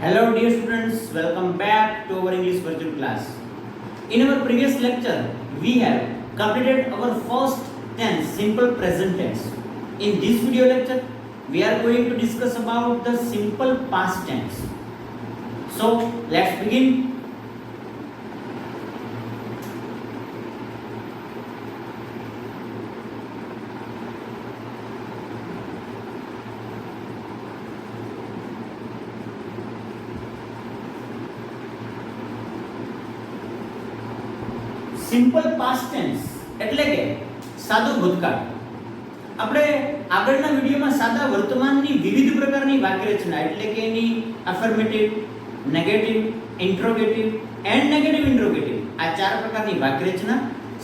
Hello dear students, welcome back to our English virtual class. In our previous lecture, we have completed our first tense, simple present tense. In this video lecture, we are going to discuss about the simple past tense. So, let's begin. Simple past tense એટલે કે સાદો ભૂતકાળ. આપણે આગળના વિડિયોમાં સાદા વર્તમાનની વિવિધ પ્રકારની વાક્યરચના એટલે કે એની affirmative, negative, interrogative and negative interrogative આ ચાર પ્રકારની વાક્યરચના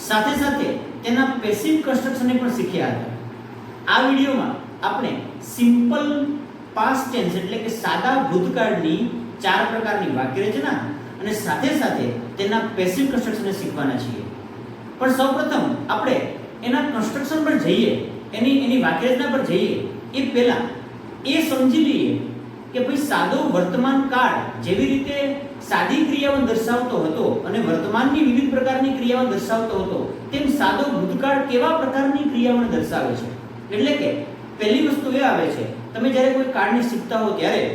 સાથે સાથે તેના પેસિવ કન્સ્ટ્રક્શનને પણ શીખ્યા હતા. આ વિડિયોમાં આપણે સિમ્પલ પાસ્ટ ટેન્સ એટલે કે સાદા ભૂતકાળની ચાર પ્રકારની વાક્યરચના અને સાથે સાથે તેના પેસિવ કન્સ્ટ્રક્શનને શીખવાના છીએ. પણ સૌપ્રથમ આપણે એના કન્સ્ટ્રક્શન પર જઈએ, એની વાક્યરચના પર જઈએ એ પહેલા એ સમજી લઈએ કે ભાઈ સાદો વર્તમાન કાળ જેવી રીતે સાદી ક્રિયાઓ દર્શાવતો હતો અને વર્તમાનની વિવિધ પ્રકારની ક્રિયાઓ દર્શાવતો હતો, તેમ સાદો ભૂતકાળ કેવા પ્રકારની ક્રિયાઓને દર્શાવે છે. એટલે કે પહેલી વસ્તુ એ આવે છે, તમે જ્યારે કોઈ કાળને શીખતા હો ત્યારે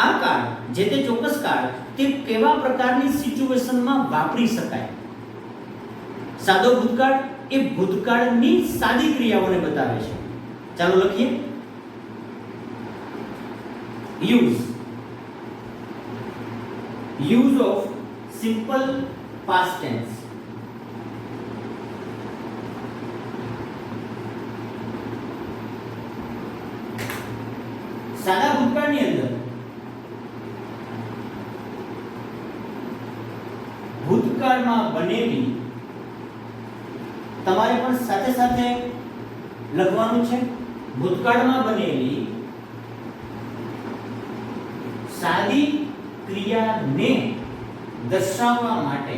આ કાળ જે તે ચોક્કસ કાળ તે કેવા પ્રકારની સિચ્યુએશનમાં વાપરી શકાય. સાદો ભૂતકાળ એ ભૂતકાળની સાદી ક્રિયાઓને બતાવે છે. ચાલો લખીએ. Use of simple past tense. સાદા ભૂતકાળની અંદર ભૂતકાળમાં બનેલી, તમારે પણ સાથે સાથે લખવાનું છે, ભૂતકાળમાં બનેલી સાદી ક્રિયાને દર્શાવવા માટે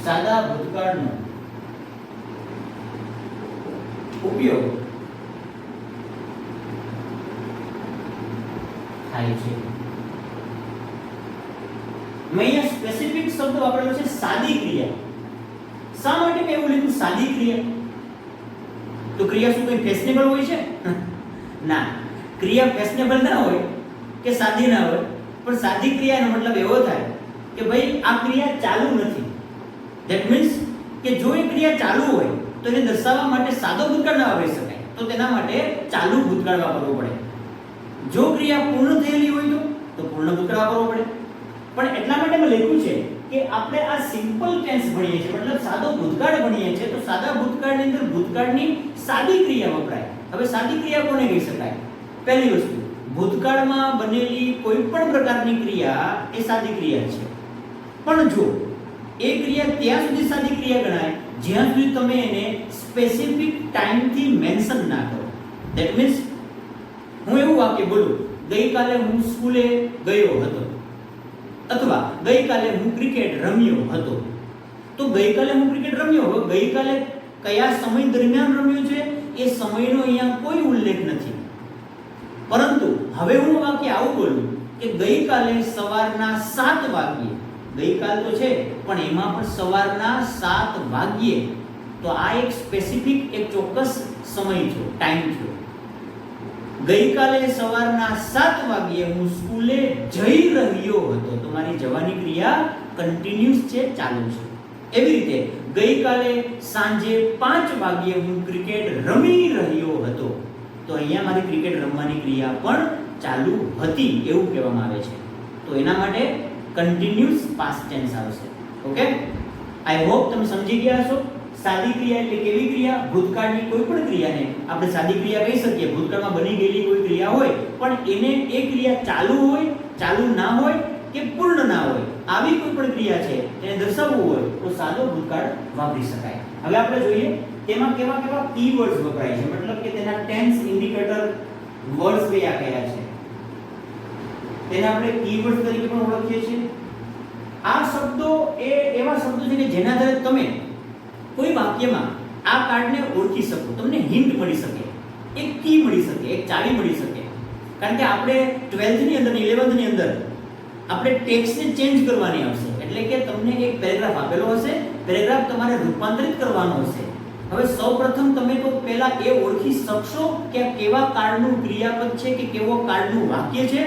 સાદા ભૂતકાળનો ઉપયોગ થાય છે. મેં અહીંયા સ્પેસિફિક શબ્દ વાપરેલો છે સાદી ક્રિયા. શા માટે મેં એવું લીધું સાદી ક્રિયા? તો ક્રિયા શું કોઈ ફેશનેબલ હોય છે? ના, ક્રિયા ફેશનેબલ ના હોય કે સાદી ના હોય, પણ સાદી ક્રિયાનો મતલબ એવો થાય કે ભાઈ આ ક્રિયા ચાલુ નથી. ધેટ મીન્સ કે જો એ ક્રિયા ચાલુ હોય તો એને દર્શાવવા માટે સાદો ભૂતકાળ ના વાપરી શકાય, તો તેના માટે ચાલુ ભૂતકાળ વાપરવો પડે. જો ક્રિયા પૂર્ણ થયેલી હોય તો પૂર્ણ ભૂતકાળ વાપરવો પડે. પણ એટલા માટે મેં લખ્યું છે કે આપણે આ સિમ્પલ ટેન્સ ભણીએ છીએ, મતલબ સાદો ભૂતકાળ ભણીએ છીએ, તો સાદા ભૂતકાળની અંદર ભૂતકાળની સાદી ક્રિયા વપરાય. હવે સાદી ક્રિયા કોને કહી શકાય? પહેલી વસ્તુ, ભૂતકાળમાં બનેલી કોઈ પણ પ્રકારની ક્રિયા એ સાદી ક્રિયા છે. પણ જો એ ક્રિયા ત્યાં સુધી સાદી ક્રિયા ગણાય જ્યાં સુધી તમે એને સ્પેસિફિક ટાઈમથી મેન્શન ના કરો. ધેટ મીન્સ હું એવું વાક્ય બોલું, ગઈકાલે હું સ્કૂલે ગયો હતો, અથવા ગઈકાલે હું ક્રિકેટ રમ્યો હતો. તો ગઈકાલે હું ક્રિકેટ રમ્યો, ગઈકાલે કયા સમય દરમિયાન રમ્યો છે એ સમયનો અહીંયા કોઈ ઉલ્લેખ નથી. પરંતુ હવે હું વાક્ય આવું બોલું કે ગઈકાલે સવારના 7 વાગ્યે, ગઈકાલ તો છે પણ એમાં પણ સવારના 7 વાગ્યે, તો આ એક સ્પેસિફિક એક ચોક્કસ સમય થયો, ટાઈમ થયો. ગઈકાલે સવારના 7 વાગ્યે હું સ્કૂલે જઈ રહ્યો હતો, તો મારી જવાની ક્રિયા કન્ટિન્યુઅસ છે, ચાલુ છે. એવી રીતે ગઈકાલે સાંજે 5 વાગ્યે હું ક્રિકેટ રમી રહ્યો હતો, તો અહીંયા મારી ક્રિકેટ રમવાની ક્રિયા પણ ચાલુ હતી એવું કહેવામાં આવે છે. તો એના માટે કન્ટિન્યુઅસ પાસ્ટ ટેન્સ આવશે. ઓકે, આઈ હોપ તમે સમજી ગયા હશો. સાદી ક્રિયા એટલે કેવી ક્રિયા? ભૂતકાળની કોઈ પણ ક્રિયાને આપણે સાદી ક્રિયા કહી શકીએ. ભૂતકાળમાં બની ગયેલી કોઈ ક્રિયા હોય પણ એને એ ક્રિયા ચાલુ હોય, ચાલુ ના હોય કે પૂર્ણ ના હોય, આવી કોઈ પણ ક્રિયા છે એને દર્શાવવું હોય તો સાદો ભૂતકાળ વાપરી શકાય. હવે આપણે જોઈએ તેમાં કેવા કેવા કીવર્ડ્સ વપરાય છે, મતલબ કે તેના ટેન્સ ઇન્ડિકેટર વર્ડ્સ કયા કયા છે તેને આપણે કીવર્ડ્સ તરીકે પણ ઓળખીએ છીએ. આ શબ્દો એ એવા શબ્દો છે કે જેના આધારે તમે કોઈ વાક્યમાં આ કાર્ડને ઓળખી શકો, તમને હિન્ટ મળી શકે એક કી મળી શકે, એક ચાવી મળી શકે. કારણ કે આપણે 12th ની અંદર 11th ની અંદર આપણે ટેક્સ્ટને ચેન્જ કરવાની આવશે. એટલે કે તમને એક પેરેગ્રાફ આપેલો હશે, પેરેગ્રાફ તમારે રૂપાંતરિત કરવાનો હશે. હવે સૌપ્રથમ તમે તો પહેલા એ ઓળખી શકશો કે આ કેવા કાળનું ક્રિયાપદ છે કે કેવો કાળનું વાક્ય છે,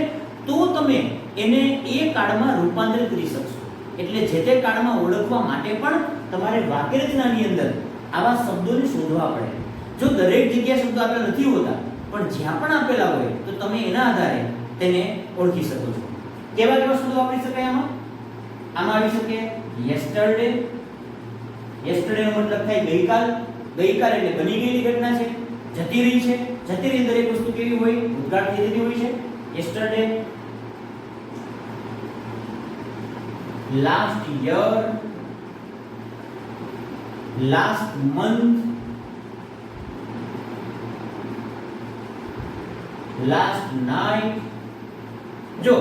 તો તમે એને એ કાળમાં રૂપાંતરિત કરી શકશો. એટલે જે તે કાળમાં ઓળખવા માટે પણ તમારે વાક્ય રચનાની અંદર આવા શબ્દોને શોધવા પડે. જો દરેક જગ્યાએ શબ્દો આપેલા નથી હોતા, પણ જ્યાં પણ આપેલા હોય તો તમે એના આધારે તેને ઓળખી શકો છો. કેવા કેવા શબ્દો વાપરી શકાય આમાં? આમાં આવી શકે યસ્ટરડે. યસ્ટરડે નો મતલબ થાય ગઈકાલ. ગઈકાલ એટલે બની ગયેલી ઘટના છે. જતી રહી છે, જતી રહી દરેક વસ્તુ કેવી હોય? ભૂતકાળ થઈ જતી હોય છે. Yesterday. Last year, last month, last night. જો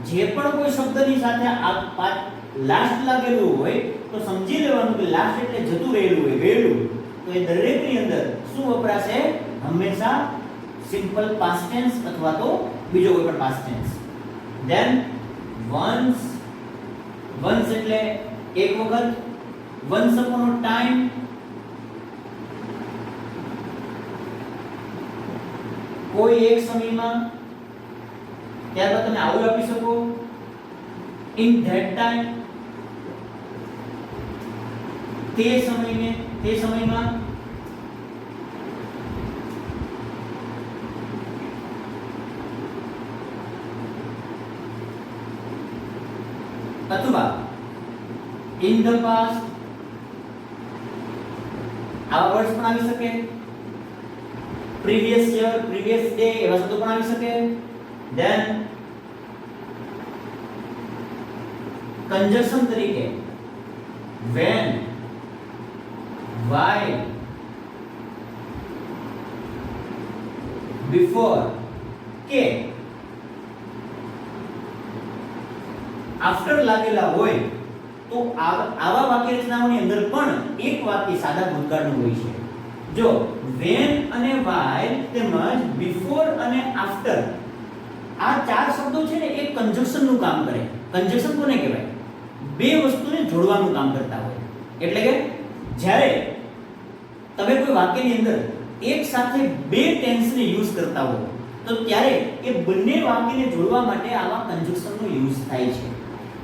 જે પણ કોઈ શબ્દની સાથે આ લાસ્ટ લાગેલું હોય તો સમજી લેવાનું કે લાસ્ટ એટલે જતું રહેલું હોય, ગયેલું. તો એ દરેકની અંદર શું વપરાશે? હંમેશા સિમ્પલ પાસ્ટ ટેન્સ અથવા તો બીજો કોઈ પણ past tense. Then once. Once એટલે એક વખત. Once upon a time. કોઈ એક સમયમાં. ત્યારબાદ તમે આવું આપી શકો ઇન ધેટ ટાઈમ. તે સમયને, તે સમયમાં. અથવા ઇન ધ પાસ્ટ. આવા વર્ડ્સ પણ આવી શકે. પ્રીવિયસ યર, પ્રીવિયસ ડે એવા શબ્દો પણ આવી શકે. ધેન કંજક્શન તરીકે when, while, before કે after લાગેલા હોય તો આવા વાક્ય રચનાઓની અંદર પણ એક વાક્ય સાદા ભૂતકાળનું હોય છે. જો when અને while તેમજ before અને after આ ચાર શબ્દો છે ને એક કંજક્શન નું કામ કરે. કંજક્શન કોને કહેવાય? બે વસ્તુને જોડવાનું કામ કરતા હોય. એટલે કે જ્યારે તમે કોઈ વાક્યની અંદર એક સાથે બે ટેન્સને યુઝ કરતા હો તો ત્યારે એ બંને વાક્યને જોડવા માટે આવા કંજક્શનનો યુઝ થાય છે.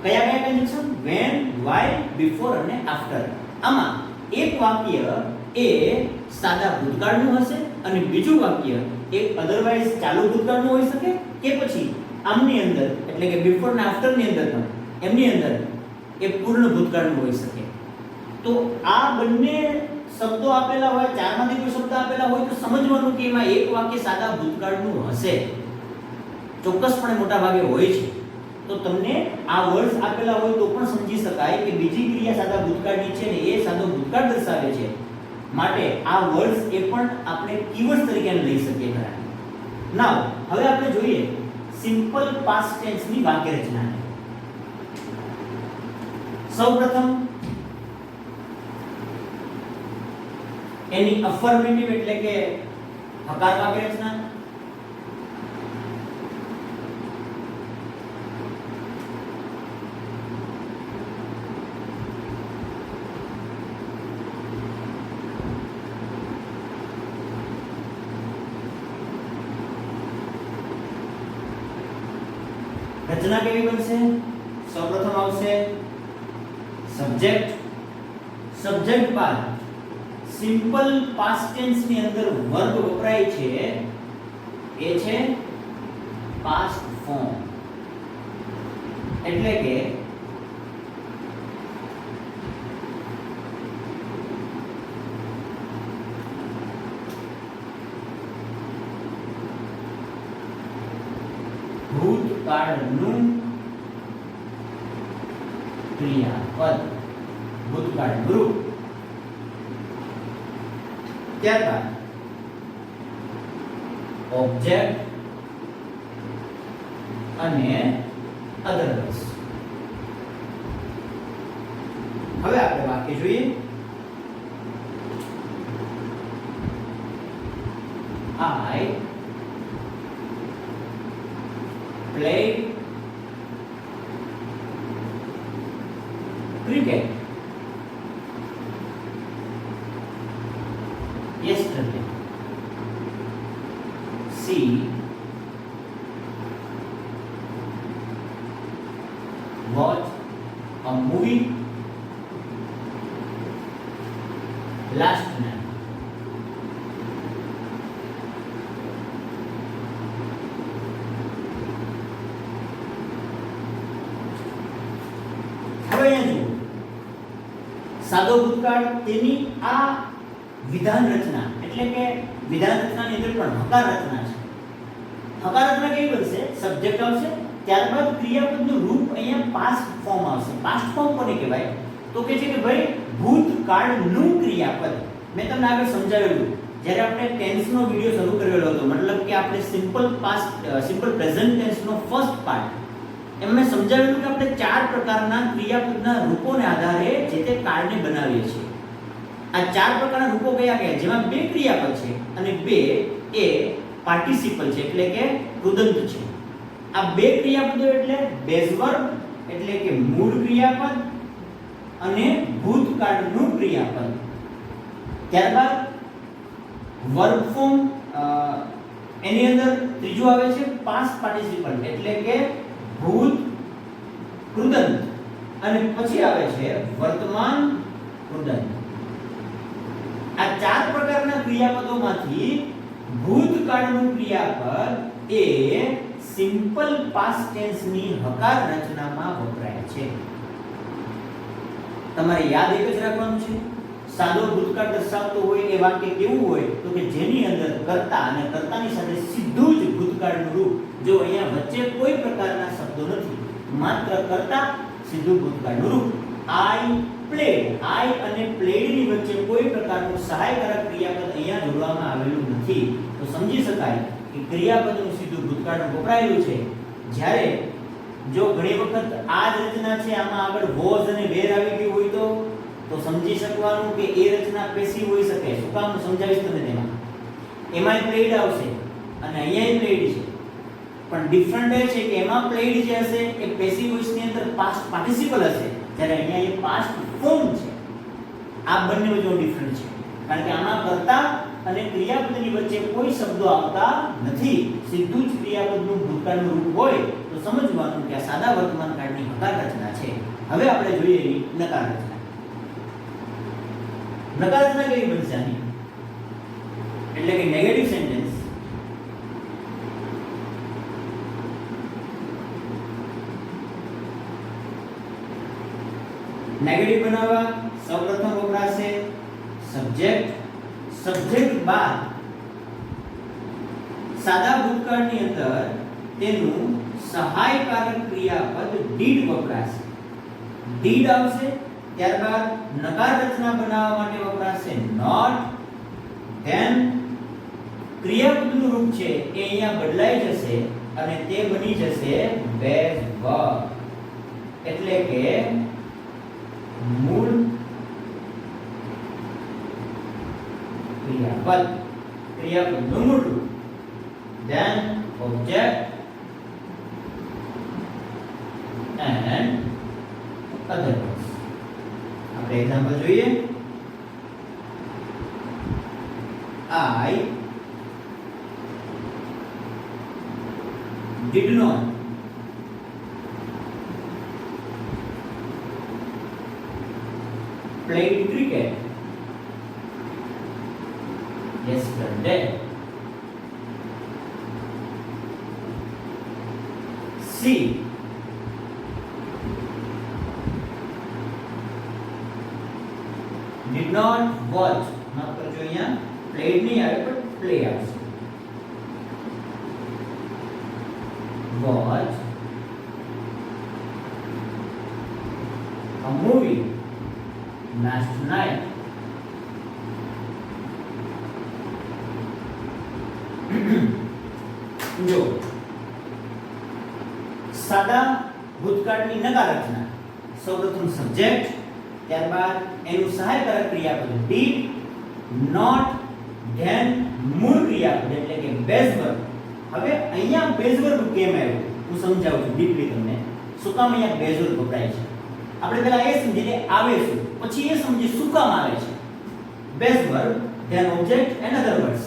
કયા કયા કંજક્શન? when, while, before અને after. આમાં એક વાક્ય એ સાદા ભૂતકાળનું હશે અને બીજું વાક્ય એક અધરવાઇઝ ચાલુ ભૂતકાળનું હોઈ શકે કે પછી આમની અંદર એટલે કે બિફોર અને આફ્ટર ની અંદર પણ એમની અંદર એક પૂર્ણ ભૂતકાળનું હોઈ શકે. તો આ બંને શબ્દો આપેલા હોય, ચારમાંથી કોઈ શબ્દ આપેલા હોય તો સમજવાનું કે એમાં એક વાક્ય સાદા ભૂતકાળનું હશે. ચોક્કસપણે મોટા ભાગે હોય છે. તો તમને આ વર્ડ્સ આપેલા હોય તો પણ સમજી શકાય કે બીજી ક્રિયા સાદા ભૂતકાળની છે ને એ સાદો ભૂતકાળ દર્શાવે છે. માટે આ વર્ડ્સ એ પણ આપણે કીવર્ડ્સ તરીકે લઈ શકીએ ખરા. નાઉ હવે આપણે જોઈએ સિમ્પલ પાસ્ટ ટેન્સ ની વાક્ય રચનાને. સૌપ્રથમ એની અફર્મેટિવ એટલે કે હકાર વાક્ય રચના. રચના કેવી બનશે? સૌપ્રથમ આવશે સબ્જેક્ટ. સબ્જેક્ટ બાદ સિમ્પલ પાસ્ટ ટેન્સ ની અંદર વર્બ વપરાય છે એ છે પાસ્ટ ફોર્મ. એટલે કે ભૂતકાળનું ક્રિયાપદ, ભૂતકાળનું રૂપ. ત્યારબાદ ઓબ્જેક્ટ અને અધરવાઇઝ. હવે આપણે વાક્ય જોઈએ. I played cricket yesterday. She watched a movie last night. હવે અહીંયા જુઓ, સાદો ભૂતકાળ તેની આ વિધાન રચના એટલે કે વિધાન રચનાની અંદર પણ હકાર રચના છે. હકાર રચના કેવી બનશે? સબ્જેક્ટ આવશે, ત્યારબાદ ક્રિયાપદનું રૂપ અહીંયા પાસ્ટ ફોર્મ આવશે. પાસ્ટ ફોર્મ કોને કહેવાય? તો કે છે કે ભાઈ ભૂતકાળનું ક્રિયાપદ. મેં તમને આગળ સમજાવેલું જ્યારે આપણે ટેન્સનો વિડિયો શરૂ કરેલો હતો, મતલબ કે આપણે સિમ્પલ પ્રેઝન્ટ ટેન્સનો ફર્સ્ટ પાર્ટ એમ મેં સમજાવેલું કે આપણે ચાર પ્રકારના ક્રિયાપદના રૂપોને આધારે જે તે કાળને બનાવીએ છીએ. આ ચાર પ્રકારના રૂપો કયા કયા? જેમાં બે ક્રિયાપદ છે અને બે એ પાર્ટિસિપલ છે એટલે કે કૃદંત છે. આ બે ક્રિયાપદો એટલે બેઝ વર્બ એટલે કે મૂળ ક્રિયાપદ અને ભૂતકાળનું ક્રિયાપદ. ત્યારબાદ વર્બ ફોર્મ એની અંદર ત્રીજું આવે છે પાસ્ટ પાર્ટિસિપલ એટલે કે ભૂત કૃદંત અને પછી આવે છે વર્તમાન કૃદંત. આ ચાર પ્રકારના ક્રિયાપદોમાંથી ભૂતકાળનું ક્રિયાપદ એ સિમ્પલ પાસ્ટ ટેન્સ ની હકાર રચનામાં વપરાય છે. તમારે યાદ એક જ રાખવાનું છે, સાદો ભૂતકાળ દર્શાવતો હોય એ વાક્ય કેવું હોય તો કે જેની અંદર કર્તા અને કર્તાની સાથે સીધું જ ભૂતકાળનું રૂપ. જો અહીંયા વચ્ચે કોઈ પ્રકારના શબ્દો નથી, માત્ર કર્તા સીધું ભૂતકાળનું રૂપ. I played, I અને played ની વચ્ચે કોઈ પ્રકારનું સહાયકારક ક્રિયાપદ અહીંયા જોડવામાં આવેલું નથી. તો સમજી શકાય કે ક્રિયાપદનું સીધું ભૂતકાળમાં વપરાયેલું છે. જ્યારે જો ઘણી વખત આ જ રચના છે, આમાં આગળ was અને were આવી ગયું હોય તો સમજી શકવાનું કે એ રચના પેસિવ હોઈ શકે. શું કામ સમજાવીશ તમને તેમાં. એમાંય played આવશે અને અહીંયાય played છે, પણ ડિફરન્ટ એ છે કે એમાં played જે હશે એ પેસિવ વોઇસ ની અંદર પાસ્ટ પાર્ટિસિપલ હશે, જ્યારે અહીંયા એ પાસ્ટ ફોર્મ છે. આ બંને વચ્ચે ડિફરન્ટ છે, કારણ કે આમાં કર્તા અને ક્રિયાપદની વચ્ચે કોઈ શબ્દો આવતા નથી. સીધું જ ક્રિયાપદનું ભૂતકાળનું રૂપ હોય તો સમજવાનું કે આ સાદા વર્તમાન કાળની હકાર રચના છે. હવે આપણે જોઈએ એની નકાર રચના. નકાર રચના કેવી બનશે આની? એટલે કે નેગેટિવ સેન્ટેન્સ. નેગેટિવ બનાવવા સૌપ્રથમ વપરાશે સબ્જેક્ટ. સબ્જેક્ટ બાદ સાદા ભૂતકાળની અંદર તેનું સહાયકારક ક્રિયાપદ did વપરાશે. did આવશે, ત્યારબાદ નકાર રચના બનાવવા માટે વપરાશે not. then ક્રિયાપદનું રૂપ છે એ અહીંયા બદલાઈ જશે અને તે બની જશે બેઝ વર્બ એટલે કે મૂળ ક્રિયાપદ. ક્રિયાપદનું મૂળ રૂપ. then object and other words. આપણે એક્ઝામ્પલ જોઈએ. I did not play cricket yesterday. She did not watch. માફ કરજો, અહીંયા played નહીં આવે પણ play આવશે. Watch a movie last night. જો સાદા ભૂતકાળની નકાર રચના. સૌપ્રથમ સબ્જેક્ટ, ત્યારબાદ એનું સહાયકારક ક્રિયાપદ did, not, ધેન મૂળ ક્રિયાપદ એટલે કે બેઝ વર્બ. હવે અહીંયા બેઝ વર્બ કેમ આવ્યું હું સમજાવું છું ડીપલી તમને. શું કામ અહીંયા બેઝ વર્બ વપરાય છે? આપણે પહેલા એ સમજીએ કે આવે શું, પછી એ સમજીએ શું કામ આવે છે. Base verb then object and other words.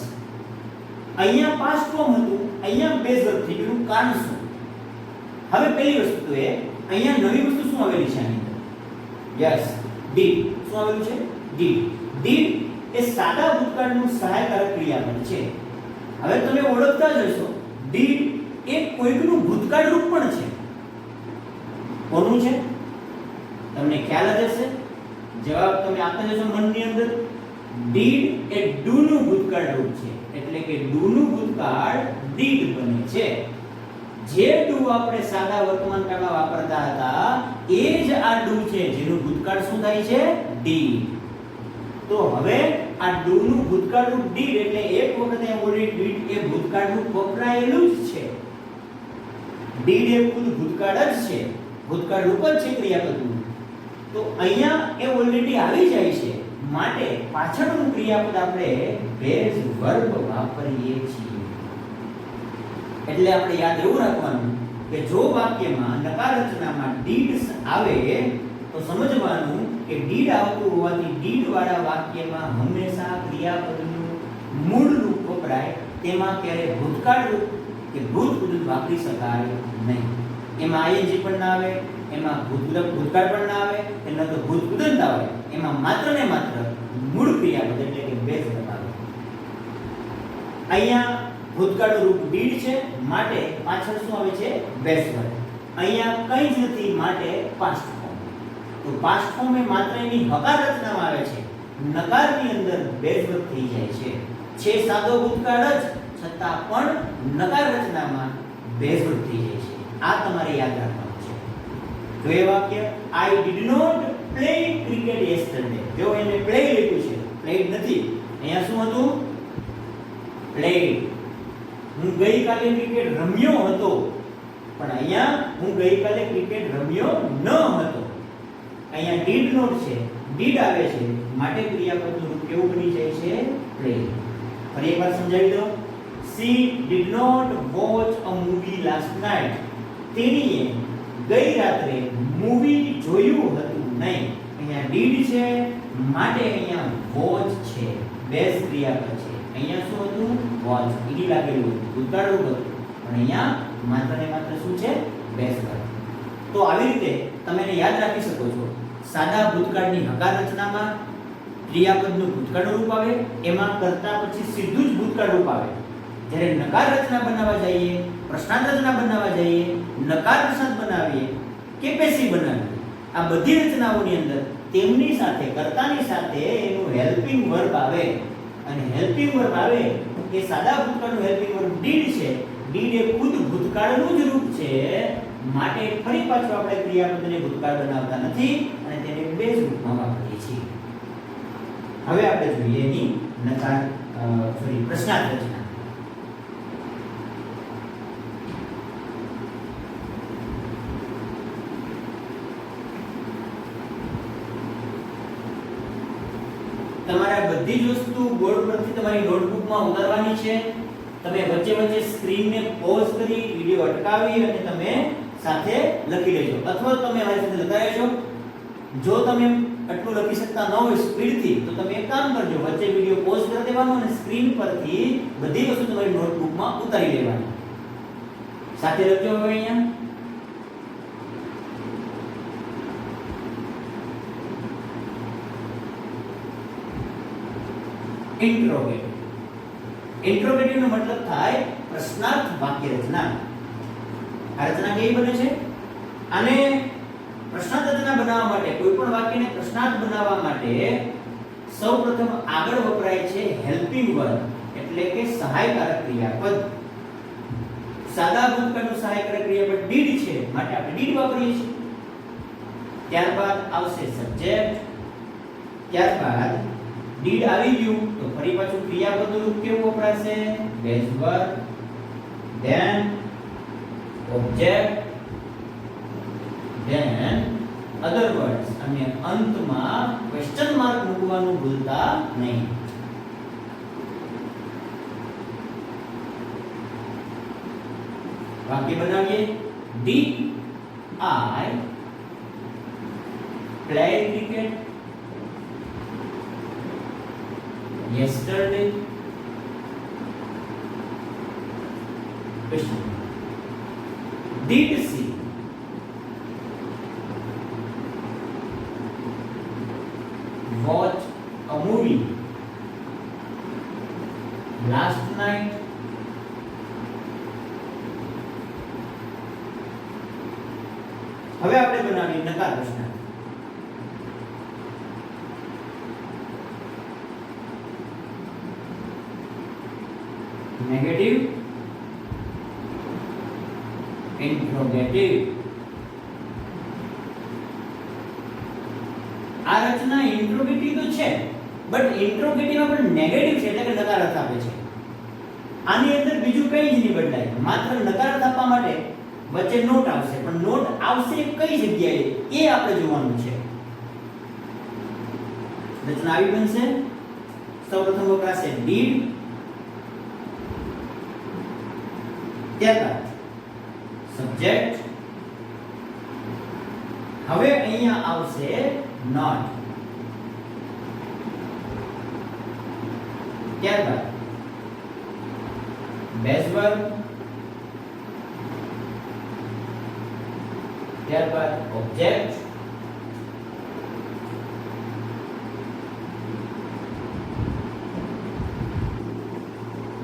અહીંયા પાસ્ટ ફોર્મ હતું, અહીંયા બેઝ વર્બ થઈ ગયું. કારણ શું? હવે પહેલી વસ્તુ એ અહીંયા નવી વસ્તુ શું આવેલી છે આની અંદર? Yes, did. શું આવેલું છે? ડીડ. ડીડ એ સાદા ભૂતકાળનું સહાયકારક ક્રિયાપદ છે. હવે તમે ઓળખતા જ હશો ડીડ એ કોઈકનું ભૂતકાળ રૂપ પણ છે. કોનું છે તમને ખ્યાલ જ હશે. જવાબ તમે આપતા જશો મનની અંદર. ડીડ એ ડુ નું ભૂતકાળ રૂપ છે, એટલે કે ડુ નું ભૂતકાળ ડીડ બને છે. જે ડુ આપણે સાદા વર્તમાન કાળમાં વાપરતા હતા એ જ આ ડુ છે જેનું ભૂતકાળ શું થાય છે? ડીડ. તો હવે આ ડુ નું ભૂતકાળ રૂપ ડીડ એટલે એક વખત એ ઓલરેડી ડીડ એ ભૂતકાળ રૂપ વપરાયેલું જ છે. ડીડ એ ખુદ ભૂતકાળ જ છે, ભૂતકાળ રૂપ જ છે ક્રિયાપદનું. તો અહીંયા એ ઓલરેડી આવી જાય છે, માટે પાછળનું ક્રિયાપદ આપણે બેઝ વર્બ વાપરીએ છીએ. એટલે આપણે યાદ એવું રાખવાનું કે જો વાક્યમાં નકાર રચનામાં ડીડ આવે તો સમજવાનું કે ડીડ આવતું હોવાથી ડીડ વાળા વાક્યમાં હંમેશા ક્રિયાપદનું મૂળ રૂપ વપરાય, તેમાં ક્યારે ભૂતકાળ રૂપ કે ભૂતપૂર્વ વાપરી શકાય નહીં. એમાં આઈએનજી પણ ના આવે, એમાં ભૂતકાળ પણ ના આવે, એટલે તો ભૂતપૂર્વ આવે. એમાં માત્ર ને માત્ર મૂળ ક્રિયાપદ એટલે કે બેઝ વર્બ આવે. અહીંયા ભૂતકાળનું રૂપ ડીડ છે, માટે પાછળ શું આવે છે? Base verb. અહીંયા કંઈ જ નથી, માટે પાસ્ટ ફોર્મ. તો પાસ્ટ ફોર્મ એ માત્ર એની હકાર રચનામાં આવે છે, નકારની અંદર બેઝ વર્બ થઈ જાય છે સાદો ભૂતકાળ જ, છતાં પણ નકાર રચનામાં બેઝ વર્બ થઈ જાય છે. આ તમારે યાદ રાખવાનું છે. તો એ વાક્ય I did not play cricket yesterday. જો એને પ્લે લખ્યું છે, પ્લેડ નથી. અહીંયા શું હતું? પ્લેડ. હું ગઈકાલે ક્રિકેટ રમ્યો હતો, પણ અહીંયા હું ગઈકાલે ક્રિકેટ રમ્યો ન હતો. અહીંયા ડીડ નોટ છે, ડીડ આવે છે, માટે ક્રિયાપદનું રૂપ કેવું બની જાય છે? પ્લે. ફરી એકવાર સમજાવી દો. She did not watch a movie last night. તેણીએ ગઈ રાત્રે મૂવી જોયું હતું નહીં. અહીંયા ડીડ છે, માટે અહીંયા વોચ છે, બેઝ ક્રિયાપદ છે. અહીંયા શું હતું? વોચ. ઈડી લાગેલું હતું, ભૂતકાળ રૂપ હતું, પણ અહીંયા માત્ર ને માત્ર શું છે? Base verb. તો આવી રીતે તમે એને યાદ રાખી શકો છો. સાદા ભૂતકાળની હકાર રચનામાં ક્રિયાપદનું ભૂતકાળનું રૂપ આવે, એમાં કરતા પછી સીધું જ ભૂતકાળ રૂપ આવે. જ્યારે નકાર રચના બનાવવા જઈએ, પ્રશ્નાર્થ રચના બનાવવા જઈએ, નકાર પ્રશ્નાર્થ બનાવીએ કે પેસિવ બનાવીએ, આ બધી રચનાઓની અંદર તેમની સાથે કર્તાની સાથે એનું હેલ્પિંગ વર્બ આવે. અને હેલ્પિંગ વર્બ આવે એ સાદા ભૂતકાળનું હેલ્પિંગ વર્બ ડીડ છે. ડીડ એ ખુદ ભૂતકાળનું જ રૂપ છે, માટે ફરી પાછું આપણે ક્રિયાપદને ભૂતકાળ બનાવતા નથી અને તેને બેઝ રૂપમાં વાપરીએ છીએ. હવે આપણે જોઈએ એની પ્રશ્નાર્થ રચના. તમારા બધી જ વસ્તુ બોર્ડ પરથી તમારી નોટબુકમાં ઉતારવાની છે. તમે વચ્ચે વચ્ચે સ્ક્રીનને પોઝ કરી વિડિયો અટકાવી અને તમે સાથે લખી લેજો, અથવા તમે મારી સાથે લખતા રહેજો. જો તમે આટલું લખી શકતા ન હોય સ્પીડથી, તો તમે એક કામ કરજો, વચ્ચે વિડિયો પોઝ કરી દેવાનો અને સ્ક્રીન પરથી બધી વસ્તુ તમારી નોટબુકમાં ઉતારી લેવાની. સાથે લખજો. હવે અહીંયા ઇન્ટ્રોગેટિવ. ઇન્ટ્રોગેટિવ નો મતલબ થાય પ્રશ્નાર્થ વાક્ય રચના. આ રચના કેવી બને છે? અને પ્રશ્નાર્થ રચના બનાવવા માટે, કોઈ પણ વાક્યને પ્રશ્નાર્થ બનાવવા માટે સૌપ્રથમ આગળ વપરાય છે હેલ્પિંગ વર્બ, એટલે કે સહાયકારક ક્રિયાપદ. સાદા ભૂતકાળનું સહાયકારક ક્રિયાપદ ડીડ છે, માટે આપણે ડીડ વાપરીએ છીએ. ત્યારબાદ આવશે સબ્જેક્ટ. ત્યારબાદ ડીડ આવી ગયું તો ફરી પાછું ક્રિયાપદનું રૂપ કેવું વપરાશે? Base verb, then object, then other words, અને અંતમાં ક્વેશ્ચન માર્ક મૂકવાનું ભૂલતા નહીં. વાક્ય બનાવીએ. Did I play cricket yesterday? Question. Did she watch a movie last night? હવે આપણે બનાવીએ નકાર પ્રશ્ન. Negative interrogative. આ રચના ઇન્ટ્રોગેટિવ તો છે, બટ ઇન્ટ્રોગેટિવમાં પણ નેગેટિવ છે એટલે કે નકાર અર્થ આપે છે. આની અંદર બીજું કંઈ જ નહીં બદલાય, માત્ર નકાર અર્થ આપવા માટે વચ્ચે નોટ આવશે, પણ નોટ આવશે કઈ જગ્યાએ એ આપણે જોવાનું છે. રચના આવી બનશે. સૌપ્રથમ વપરાશે did, ત્યારબાદ સબ્જેક્ટ. હવે અહીંયા આવશે not, ત્યારબાદ બેઝ વર્બ, ત્યારબાદ ઓબ્જેક્ટ,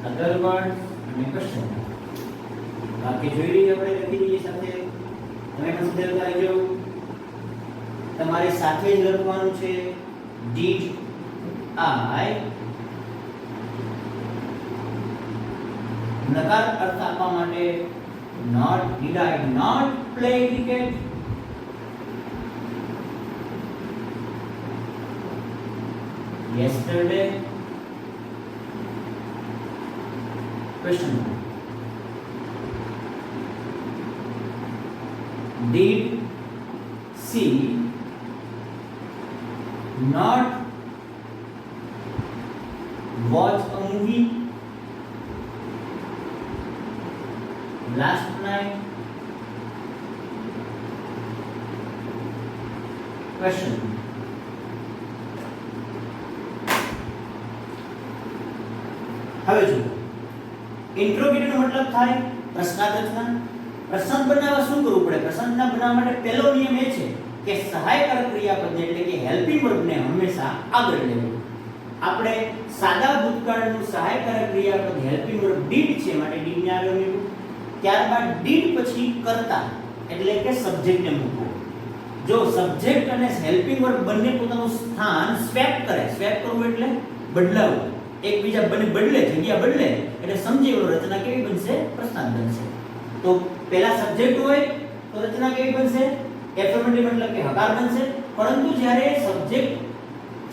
અધર વર્ડ અને ક્વેશ્ચન. બાકી જોઈ લઈએ આપણે, લખી દઈએ સાથે. તમે પણ સુધારતા રહેજો. તમારે સાથે જ લખવાનું છે did I, નકાર અર્થ આપવા માટે not, did I not play cricket? Yesterday? Question mark. Did she not watch a movie last night? Question. હવે જુઓ, ઇન્ટ્રોગેટિવ નો મતલબ થાય પ્રશ્નાર્થ રચના. પ્રશ્ન બનાવવા શું કરવું પડે? પ્રશ્નના બનાવવા માટે પહેલો નિયમ એ છે કે સહાયકારક ક્રિયાપદને એટલે કે હેલ્પિંગ વર્બને હંમેશા આગળ લેવું. આપણે સાદા ભૂતકાળનું સહાયકારક ક્રિયાપદ હેલ્પિંગ વર્બ did છે માટે did ને આગળ લેવું. ત્યારબાદ did પછી કર્તા એટલે કે સબ્જેક્ટને મૂકવો. જો સબ્જેક્ટ અને હેલ્પિંગ વર્બ બંને પોતાનું સ્થાન સ્વેપ કરે, સ્વેપ કરવું એટલે બદલાવવું, એકબીજા બંને બદલે, જગ્યા બદલે, એટલે સમજી લો રચના કેવી બનશે? પ્રશ્નાર્થ બનશે. તો પહેલા સબ્જેક્ટ હોય તો રચના કેવી બનશે? એફર્મેટિવ મતલબ કે હકાર બનશે. પરંતુ જ્યારે સબ્જેક્ટ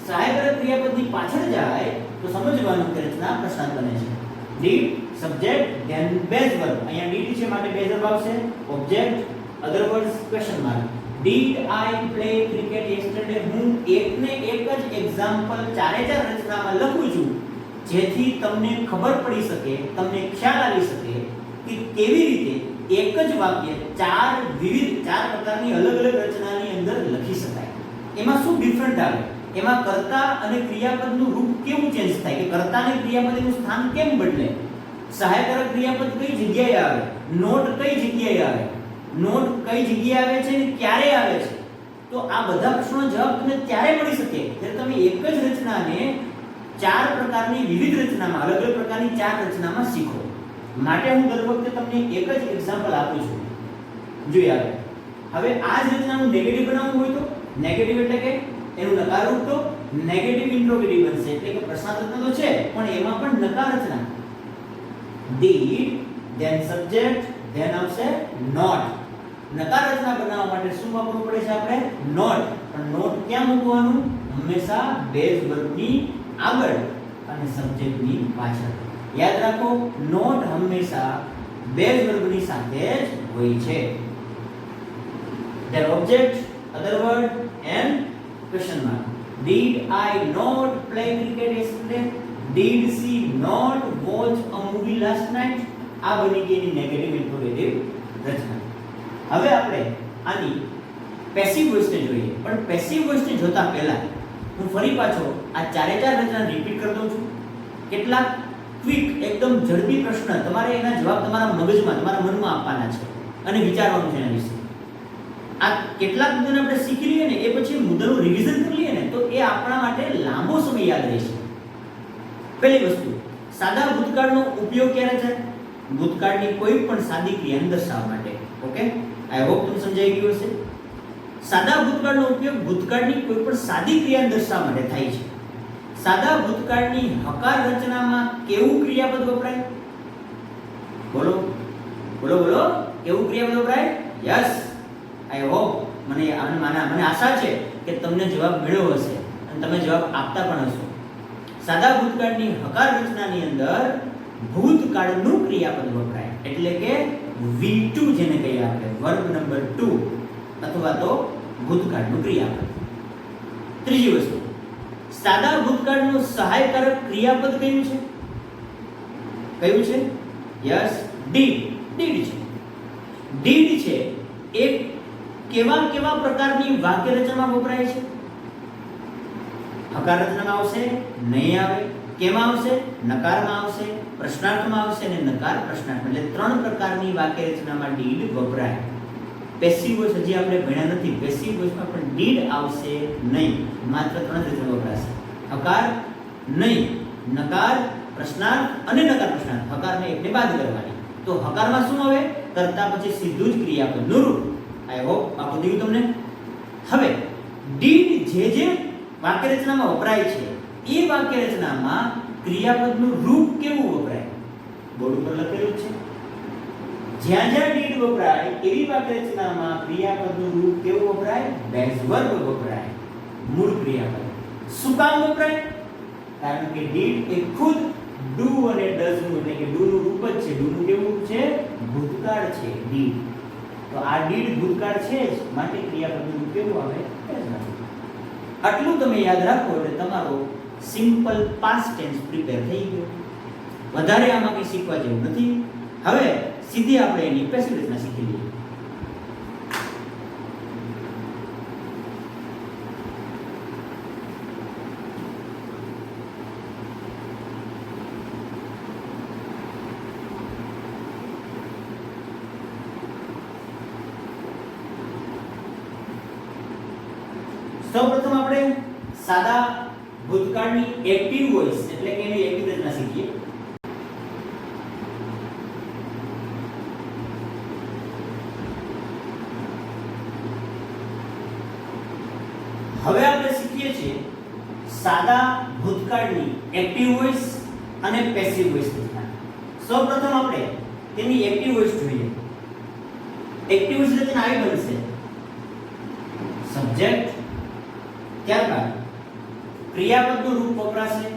સહાયકારક ક્રિયાપદની પાછળ જાય તો સમજવાનું કે રચના પ્રશ્નાર્થ બને છે. did, subject, then base verb. અહીંયા did છે માટે બેઝ વર્બ આવશે. Object, other words, question mark. did I play cricket yesterday? હું એકને એક જ એક્ઝામ્પલ ચારે ચાર રચનામાં લખું છું જેથી તમને ખબર પડી શકે, તમને ખ્યાલ આવી શકે કે કેવી રીતે એક જ વાક્ય ચાર પ્રકારની અલગ અલગ રચનાની અંદર લખી શકાય. એમાં શું ડિફરન્ટ આવે, એમાં કર્તા અને ક્રિયાપદનું રૂપ કેવું ચેન્જ થાય, કે કર્તા અને ક્રિયાપદનું સ્થાન કેમ બદલે, સહાયકારક ક્રિયાપદ કઈ જગ્યાએ આવે, નોટ કઈ જગ્યાએ આવે, નોટ કઈ જગ્યાએ આવે છે અને ક્યારે આવે છે. તો આ બધા પ્રશ્નોનો જવાબ તમને ત્યારે મળી શકે જ્યારે તમે એક જ રચનાને ચાર પ્રકારની વિવિધ રચનામાં, અલગ અલગ પ્રકારની ચાર રચનામાં શીખો. માટે હું દર વખતે તમને એક જ એક્ઝામ્પલ આપું છું. જોઈએ આગળ. હવે આ જ રચનાનું નેગેટિવ બનાવવું હોય તો નેગેટિવ એટલે કે એનું નકાર રૂપ તો નેગેટિવ ઇન્ટ્રોગેટિવ બનશે. એટલે કે પ્રશ્નાર્થ રચના તો છે પણ એમાં પણ નકાર રચના. did, then subject, then આવશે not. નકાર રચના બનાવવા માટે શું વાપરવું પડે છે? આપણે not. પણ not ક્યાં મૂકવાનું? હંમેશા બેઝ વર્બની આગળ અને સબ્જેક્ટની પાછળ. યાદ રાખો, not હંમેશા બેઝ વર્બની સાથે જ હોય છે. then object, other word and question mark. did I not play cricket yesterday? did she not watch a movie last night? આ બની ગઈ એની નેગેટિવ ઇન્ટ્રોગેટિવ રચના. હવે આપણે આની પેસિવ વોઇસને જોઈએ. પણ પેસિવ વોઇસને જોતા પહેલા હું ફરી પાછો આ ચારે ચાર રચના રિપીટ કરી દઉં છું. કેટલાક ક્વિક એકદમ ઝડપી પ્રશ્ન તમારે એના જવાબ તમારા મગજમાં તમારા મનમાં આપવાના છે અને વિચારવાનું છે એના વિશે. આ કેટલાક મુદ્દાને આપણે શીખી લઈએ ને એ પછી મુદ્દાનું રિવિઝન કરી લઈએ ને તો એ આપણા માટે લાંબો સમય યાદ રહેશે. પહેલી વસ્તુ, સાદા ભૂતકાળનો ઉપયોગ ક્યારે થાય? ભૂતકાળની કોઈ પણ સાદી ક્રિયાને દર્શાવવા માટે. ઓકે, આઈ હોપ તમને સમજાઈ ગયું હશે. સાદા ભૂતકાળનો ઉપયોગ ભૂતકાળની કોઈ પણ સાદી ક્રિયાને દર્શાવવા માટે થાય છે. સાદા ભૂતકાળની હકાર રચનામાં કેવું ક્રિયાપદ વપરાય? બોલો બોલો બોલો, કેવું ક્રિયાપદ વપરાય? યસ, આઈ હોપ મને આશા છે કે તમને જવાબ મળ્યો હશે અને તમે જવાબ આપતા પણ હશો. સાદા ભૂતકાળની હકાર રચનાની અંદર ભૂતકાળનું ક્રિયાપદ વપરાય, એટલે કે V2 જેને કહીએ આપણે, વર્બ નંબર 2 અથવા તો ભૂતકાળનું ક્રિયાપદ. ત્રીજી વસ્તુ, સાદા ભૂતકાળનું સહાયકારક ક્રિયાપદ કયું છે? કયું છે? યસ, ડીડ છે. ડીડ છે એ કેવા પ્રકારની વાક્ય રચનામાં વપરાય છે? હકાર રચનામાં આવશે? નહીં આવે. કેમાં આવશે? નકારમાં આવશે, પ્રશ્નાર્થમાં આવશે અને નકાર પ્રશ્નાર્થ. એટલે ત્રણ પ્રકારની વાક્ય રચનામાં ડીડ વપરાય. પેસિવ વોઇસ હજી આપણે ભણ્યા નથી. પેસિવ વોઇસમાં પણ ડીડ આવશે નહીં. માત્ર ત્રણ રચના વપરાશે: હકાર, નહીં, નકાર પ્રશ્નાર્થ અને નકાર પ્રશ્નાર્થ. હકારને એકને બાદ કરવાની. તો હકારમાં શું આવે? કરતા પછી સીધું જ ક્રિયાપદનું રૂપ. આઈ હોપ આપું દીધું તમને. હવે ડીડ જે વાક્ય રચનામાં વપરાય છે એ વાક્ય રચનામાં ક્રિયાપદનું રૂપ કેવું વપરાય? બોર્ડ ઉપર લખેલું છે. જ્યાં જ્યાં ડીડ વપરાય એવી વાક્ય રચનામાં ક્રિયાપદનું રૂપ કેવું વપરાય? બેઝ વર્બ વપરાય, મૂળ ક્રિયાપદ. શું કામ વપરાય? કારણ કે ડીડ એ ખુદ ડુ અને ડઝ નું, એટલે કે ડુ નું રૂપ જ છે. ડુ નું કેવું છે? ભૂતકાળ છે ડીડ. તો આ ડીડ ભૂતકાળ છે જ, માટે ક્રિયાપદનું રૂપ કેવું આવે? આટલું તમે યાદ રાખો એટલે તમારો સિમ્પલ પાસ્ટ ટેન્સ પ્રિપેર થઈ ગયો. વધારે આમાં કંઈ શીખવા જેવું નથી. હવે સીધી આપણે એની પેસિવ રચના શીખી લઈએ. સૌપ્રથમ આપણે સાદા ભૂતકાળની એક્ટિવ વોઇસ એટલે કે એની એક્ટિવ રચના શીખીએ. હવે આપણે શીખીએ છીએ સાદા ભૂતકાળની એક્ટિવ વોઇસ અને પેસિવ વોઇસ રચના. સૌપ્રથમ આપણે તેની એક્ટિવ વોઇસ જોઈએ. એક્ટિવ વોઇસ રચના આવી બનશે: સબ્જેક્ટ, ત્યારબાદ ક્રિયાપદનું રૂપ વપરાશે,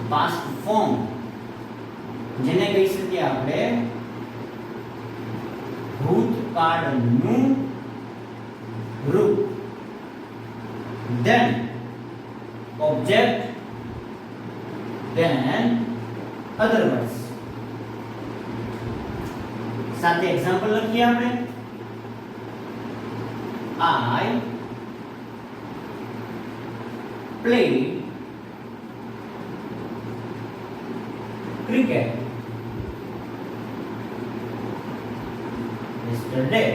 પાસ્ટ ફોર્મ જેને કહી શકીએ આપણે ભૂતકાળનું રૂપ, then object, then other words. સાથે એક્ઝામ્પલ લખીએ આપણે. I played cricket yesterday.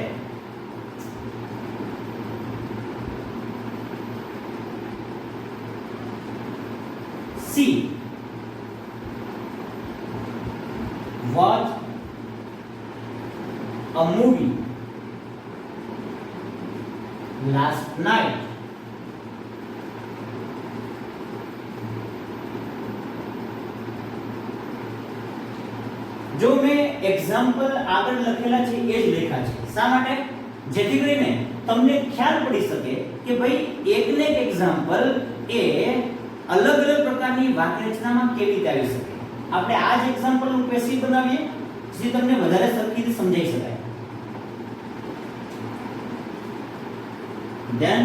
C watched a movie last night. जो मैं एग्जाम्पल આગળ લખેલા છે એ જ લેખા છે. શા માટે? જેથી કરીને તમને ખ્યાલ પડી શકે કે ભાઈ એકને એક એક્ઝામ્પલ એ અલગ અલગ પ્રકારની વાક્ય રચનામાં કેવી રીતે આવી શકે. આપણે આ જ એક્ઝામ્પલનું પેસિવ બનાવીએ જેથી તમને વધારે સરખી રીતે સમજાઈ શકાય. ધેન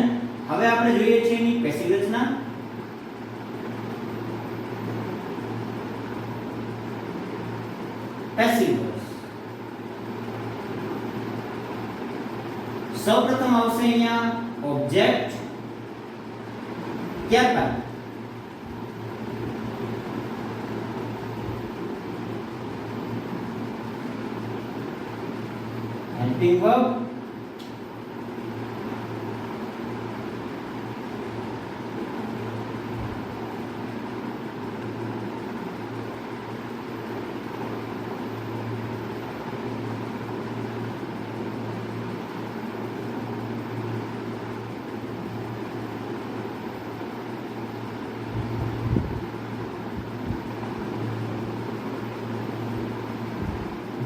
હવે આપણે જોઈએ છીએ એની પેસિવ રચના. Passive voice. સૌપ્રથમ આવશે અહીંયા ઓબ્જેક્ટ, ત્યારબાદ helping verb,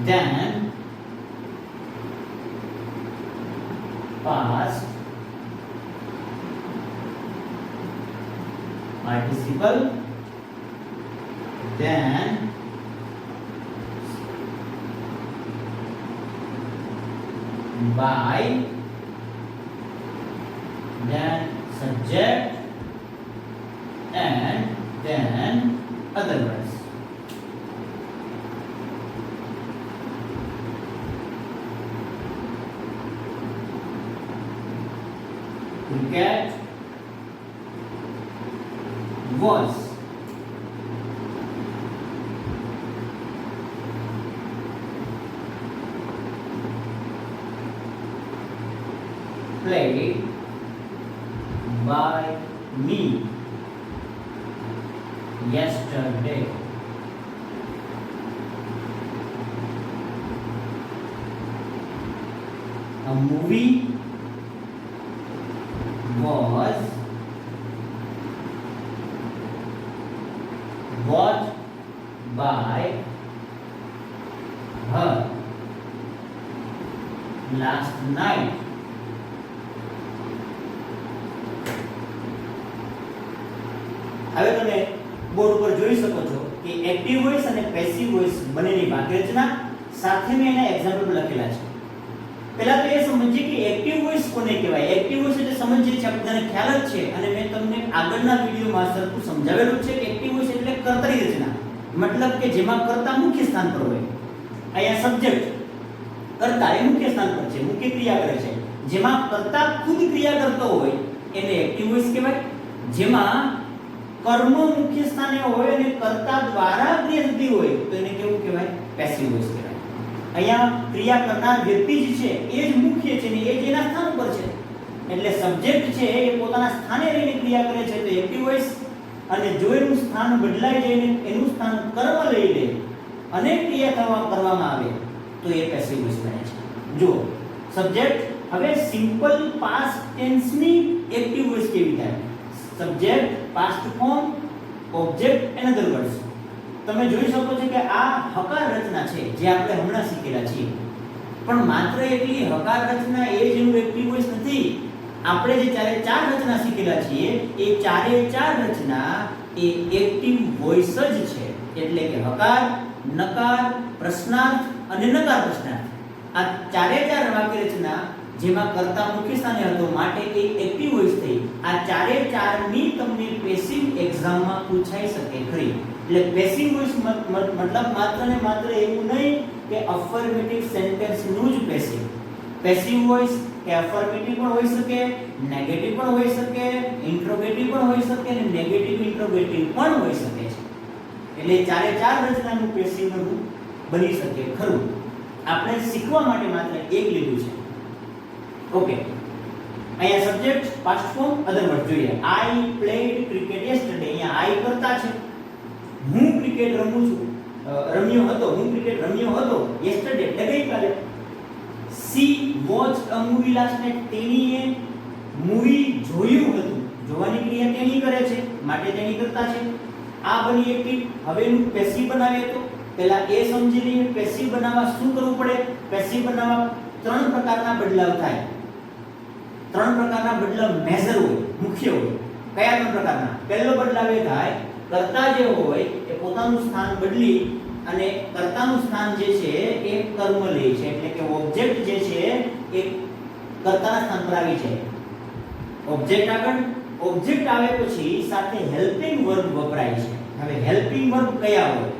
then past participle, then by, then subject, and then other words. Cricket was played by me yesterday. A movie was watched by her last night. હવે તમે board ઉપર જોઈ શકો છો કે એક્ટિવ વોઇસ અને passive voice બંનેની વાક્યરચના સાથે મેં એના એક્ઝામ્પલ લખેલા છે. પહેલા તો એ સમજીએ કે એક્ટિવ વોઇસ કોને કહેવાય. એક્ટિવ વોઇસ એટલે સમજીએ છે, આપણને ખ્યાલ જ છે અને મેં તમને આગળના વિડિયોમાં સરખું સમજાવેલું છે કે એક્ટિવ વોઇસ એટલે કર્તરી રચના, મતલબ કે જેમાં કર્તા મુખ્ય સ્થાન પર હોય. અહીંયા સબ્જેક્ટ કર્તા એ મુખ્ય સ્થાન પર છે, મુખ્ય ક્રિયા કરે છે. જેમાં કર્તા ખુદ ક્રિયા કરતો હોય એને એક્ટિવ વોઇસ કહેવાય. જેમાં કર્મ મુખ્ય સ્થાને હોય અને કર્તા દ્વારા ક્રિયા થતી હોય તો એને કેવું કહેવાય? પેસિવ વોઇસ કહેવાય. અહીંયા ક્રિયા કરનાર વ્યક્તિ જ છે એ જ મુખ્ય છે ને એ જ એના સ્થાન પર છે, એટલે સબ્જેક્ટ છે એ પોતાના સ્થાને રહીને ક્રિયા કરે છે તો એક્ટિવ વોઇસ. અને જો એનું સ્થાન બદલાઈ જાય ને એનું સ્થાન કર્મ લઈ લે અને ક્રિયા કરવામાં આવે તો એ પેસિવ વોઇસ બને છે. જો સબ્જેક્ટ, હવે સિમ્પલ પાસ્ટ ટેન્સ ની એક્ટિવ વોઇસ કેવી થાય? Subject, past form, object and other words. તમે જોઈ શકો છો કે આ હકાર રચના છે જે આપણે હમણાં શીખેલા છીએ, પણ માત્ર એટલી હકાર રચના એ જ એનું એક્ટિવ વોઇસ નથી. આપણે જે ચારે ચાર રચના શીખેલા છીએ એ ચારે ચાર રચના એ એક્ટિવ વોઇસ જ છે. એટલે કે હકાર, નકાર, પ્રશ્નાર્થ અને નકાર પ્રશ્નાર્થ. આ ચારે ચાર વાક્ય રચના જેમાં કર્તા મુખ્ય સ્થાને હતો માટે એ એક્ટિવ વોઇસ થઈ. આ ચારે ચાર ની તમને પેસિવ એક્ઝામમાં પૂછાઈ શકે ખરી. એટલે પેસિવ વોઇસ મતલબ માત્ર ને માત્ર એવું નહીં કે અફર્મેટિવ સેન્ટેન્સ નું જ પેસિવ. પેસિવ વોઇસ કે અફર્મેટિવ પણ હોઈ શકે, નેગેટિવ પણ હોઈ શકે, ઇન્ટ્રોગેટિવ પણ હોઈ શકે અને નેગેટિવ ઇન્ટ્રોગેટિવ પણ હોઈ શકે છે. એટલે ચારે ચાર રચનાનું પેસિવ નું બની શકે ખરું. આપણે શીખવા માટે માત્ર એક લીધું છે. ઓકે, અહીંયા subject, past form, other word જોઈએ. I played cricket yesterday. અહીંયા આઈ કરતા છે, હું ક્રિકેટ રમું છું, રમ્યો હતો, હું ક્રિકેટ રમ્યો હતો યસ્ટરડે એટલે ગઈકાલે. C watch a movie last night. તેણીએ મૂવી જોયું હતું. જોવાની ક્રિયા તેણી કરે છે માટે તેણી કરતા છે. આ બની એક્ટિવ. હવે એનું પેસિવ બનાવીએ તો પહેલા એ સમજી લઈએ પેસિવ બનાવવા શું કરવું પડે. પેસિવ બનાવવા ત્રણ પ્રકારના બદલાવ થાય. ત્રણ પ્રકારના બદલાવ મેજર હોય, મુખ્ય હોય. કયા ત્રણ પ્રકારના? પહેલો બદલાવ એ થાય કર્તા જે હોય એ પોતાનું સ્થાન બદલી અને કર્તાનું સ્થાન જે છે એ કર્મ લે છે. એટલે કે ઓબ્જેક્ટ જે છે એ કર્તાના સ્થાન પર આવી જાય. ઓબ્જેક્ટ આગળ, ઓબ્જેક્ટ આવે પછી સાથે હેલ્પિંગ વર્બ વપરાય છે. હવે હેલ્પિંગ વર્બ કયા હોય?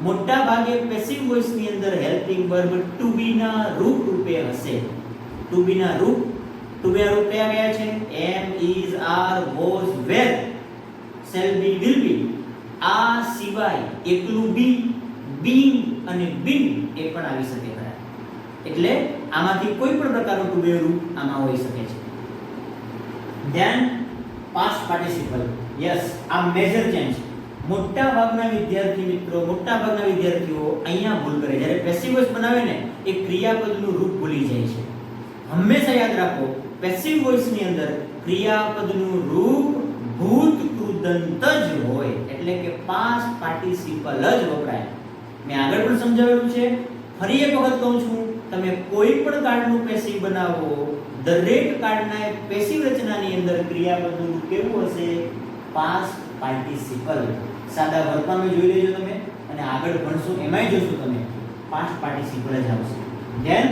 મોટા ભાગે પેસિવ વોઇસ ની અંદર હેલ્પિંગ વર્બ ટુ બી ના રૂપ રૂપે હશે. ટુ બી ના રૂપ કયા કયા છે? Am, is, are, was, were, shall be, will be. આ સિવાય એકલું બી, બીંગ અને બીન એ પણ આવી શકે ખરા. એટલે આમાંથી કોઈ પણ પ્રકારનું ટુ બી રૂપ આમાં હોઈ શકે છે. Then past participle. યસ, આ મેજર ચેન્જ. મોટા ભાગના વિદ્યાર્થીઓ અહીંયા ભૂલ કરે. જ્યારે પેસિવ વોઇસ બનાવે ને એ ક્રિયાપદનું રૂપ ભૂલી જાય છે. હંમેશા યાદ રાખો, પેસિવ વોઇસ ની અંદર ક્રિયાપદનું રૂપ ભૂત કૃદંત જ હોય, એટલે કે પાસ્ટ પાર્ટિસિપલ જ વપરાય. મેં આગળ પણ સમજાવેલું છે, ફરી એક વખત કહું છું, તમે કોઈ પણ કાર્ડનું પેસિવ બનાવો, દરેક કાર્ડના પેસિવ રચનાની અંદર ક્રિયાપદનું રૂપ કેવું હશે? Past participle. સાદા વર્તનમાં જોઈ લેજો તમે, અને આગળ ભણશો એમાંય જોશો તમે, પાસ્ટ પાર્ટિસિપલ જ આવશે. ધેન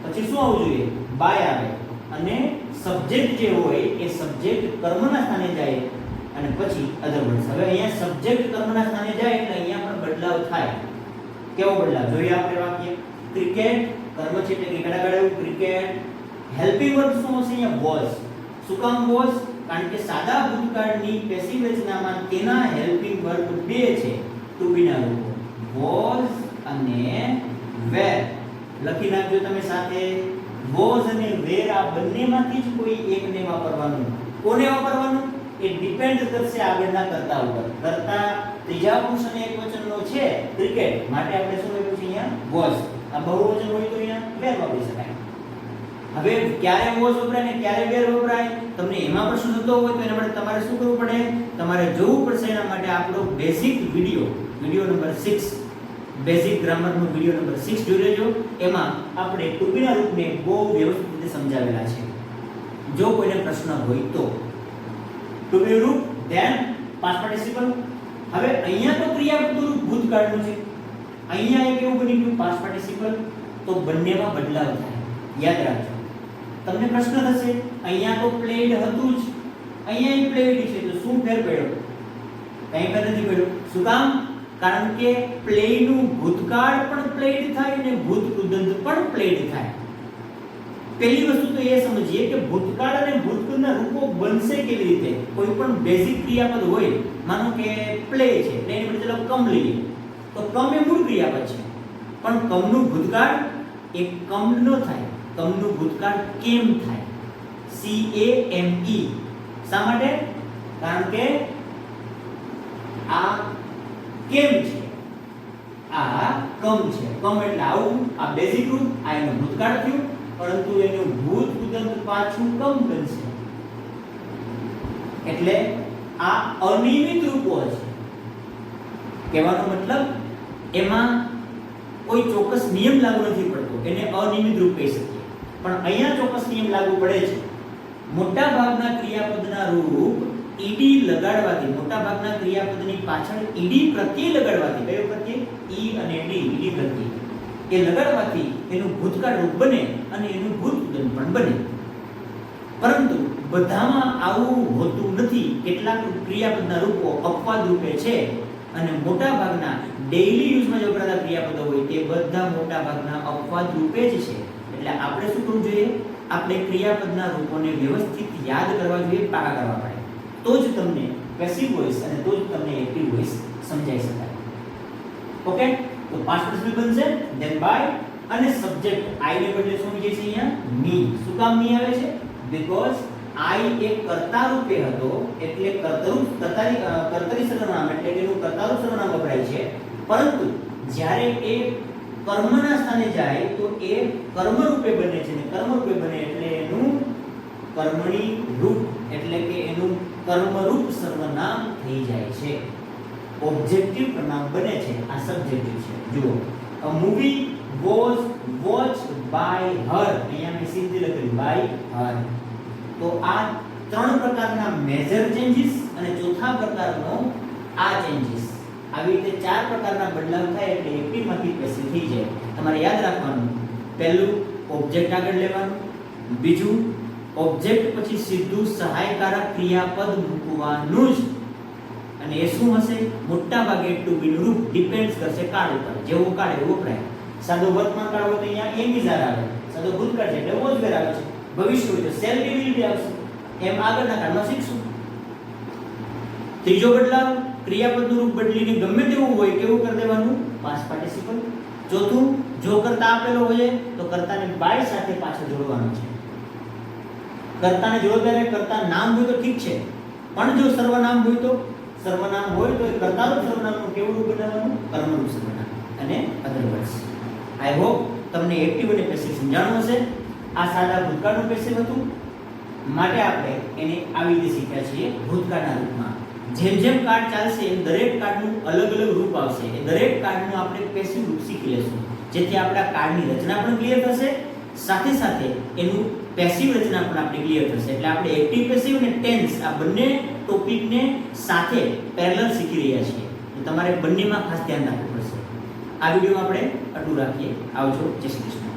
પછી શું આવવું જોઈએ? બાય આવે, અને સબ્જેક્ટ જે હોય એ સબ્જેક્ટ કર્મના સ્થાને જાય, અને પછી અધર વર્ડ્સ. હવે અહીંયા સબ્જેક્ટ કર્મના સ્થાને જાય એટલે અહીંયા પણ બદલાવ થાય. કેવો બદલાવ? જોઈએ આપણે વાક્ય. ક્રિકેટ, કર્મ છે એટલે ક્રિકેટ આગળ આવ્યું, ક્રિકેટ. હેલ્પિંગ વર્બ શું હશે? અહીંયા વોઝ. શું કામ વોઝ? કારણ કે સાદા ભૂતકાળની પેસિવ રચનામાં તેના હેલ્પિંગ વર્બ બે છે, ટુ બી ના રૂપો, વોઝ અને વેર. લખી નાખજો તમે સાથે. વોઝ અને વેર આ બંનેમાંથી જ કોઈ એકને વાપરવાનું. કોને વાપરવાનું? એ ડિપેન્ડ કરશે આગળના કર્તા ઉપર. કર્તા ત્રીજા પુરુષ અને એકવચનનો છે ક્રિકેટ, માટે આપણે શું લખ્યું છે અહીંયા? વોઝ. આ બહુવચન હોય તો અહીંયા વેર વાપરી શકાય. હવે ક્યારે વોઝ વપરાય ને ક્યારે વેર વપરાય, તમને એમાં પ્રશ્ન થતો હોય તો એના માટે તમારે શું કરવું પડે? તમારે જોવું પડશે. એના માટે આપણો બેઝિક વિડિયો નંબર 6, બેઝિક ગ્રામરનો વિડિયો નંબર 6 જોઈ લેજો. એમાં આપણે ટુ બી ના રૂપને બહુ વ્યવસ્થિત રીતે સમજાવેલા છે. જો કોઈને પ્રશ્ન હોય તો ટુ બી રૂપ, ધેન પાસ્ટ પાર્ટિસિપલ. હવે અહીંયા તો ક્રિયાપદનું રૂપ ભૂતકાળનું છે, અહીંયા એક એવું બની ગયું પાસ્ટ પાર્ટિસિપલ, તો બંનેમાં બદલાવ થાય. યાદ રાખજો. તમને પ્રશ્ન થશે, અહીંયા તો પ્લેડ હતું જ, અહીંયા પ્લેડ છે, તો શું ફેર પડ્યો? કંઈ ફેર નથી પડ્યો. શું કામ? કારણ કે પ્લેનું ભૂતકાળ પણ પ્લેડ થાય અને ભૂત કૃદંત પણ પ્લેડ થાય. પહેલી વસ્તુ તો એ સમજીએ કે ભૂતકાળ અને ભૂતકૃદના રૂપો બનશે કેવી રીતે. કોઈ પણ બેઝિક ક્રિયાપદ હોય, માનો કે પ્લે છે, પ્લેની બદલે કમ લઈએ, તો કમ એ મૂળ ક્રિયાપદ છે, પણ કમનું ભૂતકાળ એ કમ્ડ ન થાય. કમનું ભૂતકાળ કેમ થાય? CAME. શા માટે? કારણ કે આ કેમ છે, આ કમ છે. કમ એટલે આવું, આ બેઝિક રૂપ, આ એનું ભૂતકાળ થયું, પરંતુ એનું ભૂત કૃદંત પાછું કમ બનશે. એટલે આ અનિયમિત રૂપો છે. કહેવાનો મતલબ એમાં કોઈ ચોક્કસ નિયમ લાગુ નથી પડતો, એને અનિયમિત રૂપ કહી શકીએ. પણ અહીંયા ચોક્કસ નિયમ લાગુ પડે છે. મોટા ભાગના ક્રિયાપદના રૂપ ઈડી લગાડવાથી, મોટા ભાગના ક્રિયાપદની પાછળ ઈડી પ્રત્યય લગાડવાથી, કયો પ્રત્યય? ઈ અને ડી, ઈડી પ્રત્યય એ લગાડવાથી એનું ભૂતકાળ રૂપ બને અને એનું ભૂતકૃદંત પણ બને. પરંતુ બધામાં આવું હોતું નથી. કેટલાક ક્રિયાપદના રૂપો અપવાદ રૂપે છે, અને મોટા ભાગના ડેઈલી યુઝમાં જે વપરાતા ક્રિયાપદો હોય તે બધા મોટા ભાગના અપવાદ રૂપે જ છે. એટલે આપણે શું કરવું જોઈએ? આપણે ક્રિયાપદના રૂપોને વ્યવસ્થિત યાદ કરવા જોઈએ, પાકા કરવા પડે. તો જ તમને પેસિવ વોઇસ અને તો જ તમને એક્ટિવ વોઇસ સમજાઈ શકાય. ઓકે, તો પાસ્ટ પાર્ટિસિપલ બનશે, ધેન બાય, અને સબ્જેક્ટ આઈ ને બદલે શું આવી જાય છે અહીંયા? મી. શું કામ મી આવે છે? બીકોઝ આઈ એક કર્તા રૂપે હતો, એટલે કર્તરી સર્વનામ એટલે કે એનું કર્તારૂપ સર્વનામ વપરાય છે. પરંતુ જ્યારે એ કર્મના સ્થાને જાય તો એ કર્મ રૂપે બને છે, અને કર્મ રૂપે બને એટલે એનું કર્મણી રૂપ એટલે કે એનું કર્મરૂપ સર્વનામ થઈ જાય છે. ઓબ્જેક્ટિવ પ્રનામ બને છે. આ સબ્જેક્ટિવ છે. જુઓ, અ મૂવી વોઝ વોચ્ડ બાય હર. અહીંયા મેં સીધી લખેલું બાય હર. તો આ ત્રણ પ્રકારના મેજર ચેન્જીસ અને ચોથા પ્રકારનો આ ચેન્જીસ. આવી રીતે ચાર પ્રકારના બદલાવ થાય એટલે એક્ટિવ માંથી પેસિવ થઈ જાય. તમારે યાદ રાખવાનું, પહેલું ઓબ્જેક્ટ આગળ લેવાનું, બીજું ઓબ્જેક્ટ પછી સીધું સહાયકારક ક્રિયાપદ મૂકવાનું જ. અને એ શું હશે? મોટા ભાગે ટુ બી નું રૂપ ડિપેન્ડ્સ કરશે કાળ ઉપર. જેવો કાળ એવો વપરાય. સાદો વર્તમાન કાળ હોય તો અહીંયા એમ ઇઝ આર આવે. સાદો ભૂતકાળ છે એટલે વોઝ વેર આવે છે. ભવિષ્ય હોય તો શેલ બી વિલ બી આવશે. એમ આગળના કાળમાં શીખશું. ત્રીજો બદલાવ, ક્રિયાપદનું રૂપ બદલીને ગમે તેવું હોય કેવું કરી દેવાનું? Past participle. ચોથું, જો કર્તા આપેલો હોય તો કર્તાને બાય સાથે પાછળ જોડવાનું છે. કર્તાને જોડતા કર્તા નામ હોય તો ઠીક છે, પણ જો સર્વનામ હોય તો એ કર્તાનું સર્વનામનું કેવું રૂપ બનાવવાનું? કર્મનું સર્વનામ. અને અધરવાઇઝ. આઈ હોપ તમને એક્ટિવ અને પેસિવ સમજાણું હશે. આ સાદા ભૂતકાળનું પેસિવ હતું, માટે આપણે એને આવી રીતે શીખ્યા છીએ ભૂતકાળના રૂપમાં. જેમ જેમ કાર્ડ ચાલશે એમ દરેક કાર્ડનું અલગ અલગ રૂપ આવશે. એ દરેક કાર્ડનું આપણે પેસિવ રૂપ શીખી લેશું, જેથી આપણા કાર્ડની રચના પણ ક્લિયર થશે, સાથે સાથે એનું પેસિવ રચના પણ આપણી ક્લિયર થશે. એટલે આપણે એક્ટિવ પેસિવ અને ટેન્સ આ બંને ટોપિકને સાથે પેરેલલ શીખી રહ્યા છીએ. તમારે બંનેમાં ખાસ ધ્યાન રાખવું પડશે. આ વિડીયોમાં આપણે આટલું રાખીએ. આવજો. જય શ્રી કૃષ્ણ.